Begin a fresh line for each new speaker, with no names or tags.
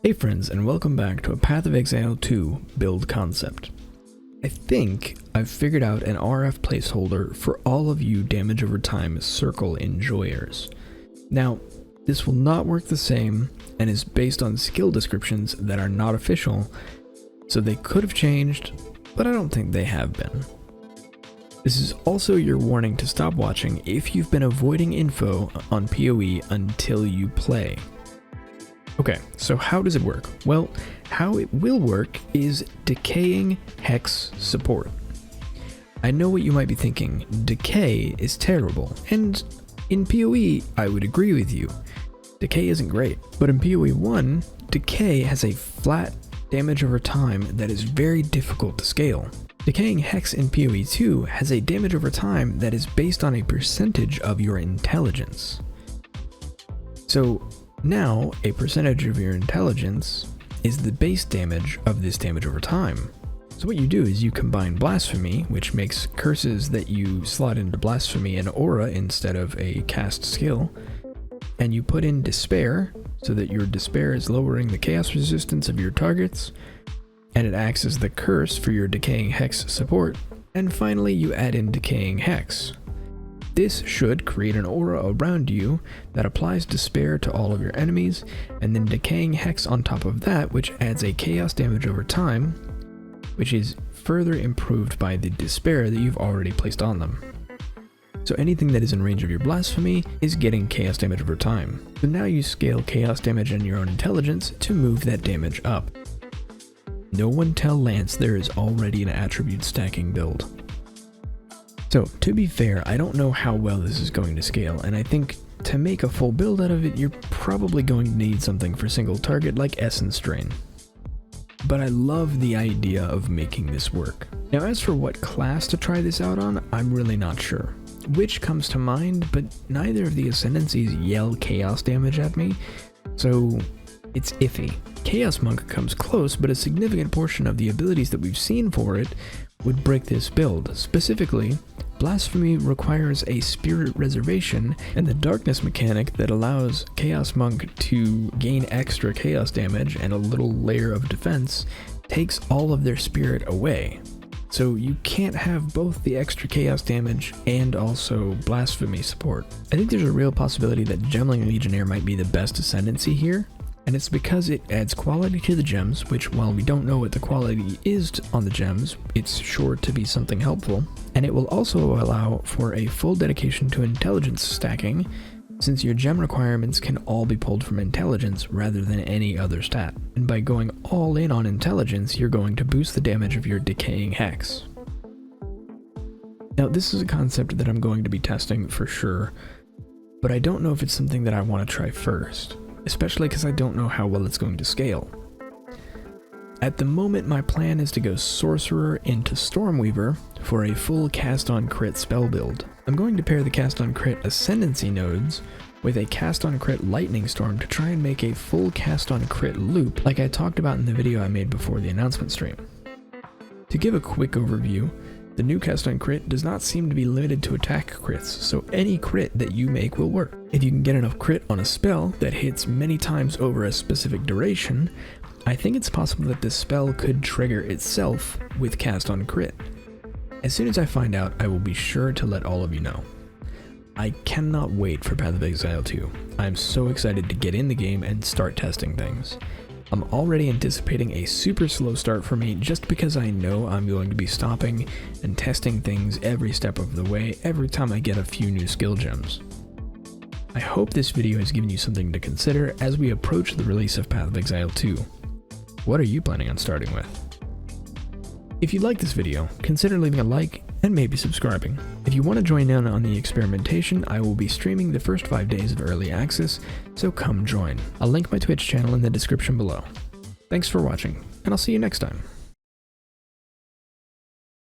Hey friends, and welcome back to a Path of Exile 2 build concept. I think I've figured out an RF placeholder for all of you damage over time circle enjoyers. Now, this will not work the same and is based on skill descriptions that are not official, so they could have changed, but I don't think they have been. This is also your warning to stop watching if you've been avoiding info on PoE until you play. Okay, so how does it work? Well, how it will work is decaying hex support. I know what you might be thinking, decay is terrible, and in PoE I would agree with you. Decay isn't great, but in PoE 1, decay has a flat damage over time that is very difficult to scale. Decaying hex in PoE 2 has a damage over time that is based on a percentage of your intelligence. So now, a percentage of your intelligence is the base damage of this damage over time. So what you do is you combine Blasphemy, which makes curses that you slot into Blasphemy and Aura instead of a cast skill, and you put in Despair, so that your Despair is lowering the chaos resistance of your targets, and it acts as the curse for your Decaying Hex support, and finally you add in Decaying Hex. This should create an aura around you that applies Despair to all of your enemies, and then Decaying Hex on top of that, which adds a chaos damage over time, which is further improved by the Despair that you've already placed on them. So anything that is in range of your Blasphemy is getting chaos damage over time. So now you scale chaos damage and your own intelligence to move that damage up. No one tell Lance there is already an attribute stacking build. So, to be fair, I don't know how well this is going to scale, and I think to make a full build out of it, you're probably going to need something for single target like Essence Drain. But I love the idea of making this work. Now, as for what class to try this out on, I'm really not sure. Witch comes to mind, but neither of the Ascendancies yell chaos damage at me, so it's iffy. Chaos Monk comes close, but a significant portion of the abilities that we've seen for it would break this build. Specifically, Blasphemy requires a spirit reservation, and the darkness mechanic that allows Chaos Monk to gain extra chaos damage and a little layer of defense takes all of their spirit away. So you can't have both the extra chaos damage and also Blasphemy support. I think there's a real possibility that Gemling Legionnaire might be the best ascendancy here, and it's because it adds quality to the gems, which while we don't know what the quality is on the gems, it's sure to be something helpful, and it will also allow for a full dedication to intelligence stacking, since your gem requirements can all be pulled from intelligence rather than any other stat. And by going all in on intelligence, you're going to boost the damage of your Decaying Hex. Now, this is a concept that I'm going to be testing for sure, but I don't know if it's something that I want to try first, especially because I don't know how well it's going to scale. At the moment, my plan is to go Sorcerer into Stormweaver for a full cast on crit spell build. I'm going to pair the cast on crit Ascendancy nodes with a cast on crit Lightning Storm to try and make a full cast on crit loop like I talked about in the video I made before the announcement stream. To give a quick overview, the new cast on crit does not seem to be limited to attack crits, so any crit that you make will work. If you can get enough crit on a spell that hits many times over a specific duration, I think it's possible that this spell could trigger itself with cast on crit. As soon as I find out, I will be sure to let all of you know. I cannot wait for Path of Exile 2. I'm so excited to get in the game and start testing things. I'm already anticipating a super slow start for me just because I know I'm going to be stopping and testing things every step of the way every time I get a few new skill gems. I hope this video has given you something to consider as we approach the release of Path of Exile 2. What are you planning on starting with? If you like this video, consider leaving a like and maybe subscribing. If you want to join in on the experimentation, I will be streaming the first 5 days of early access, so come join. I'll link my Twitch channel in the description below. Thanks for watching, and I'll see you next time.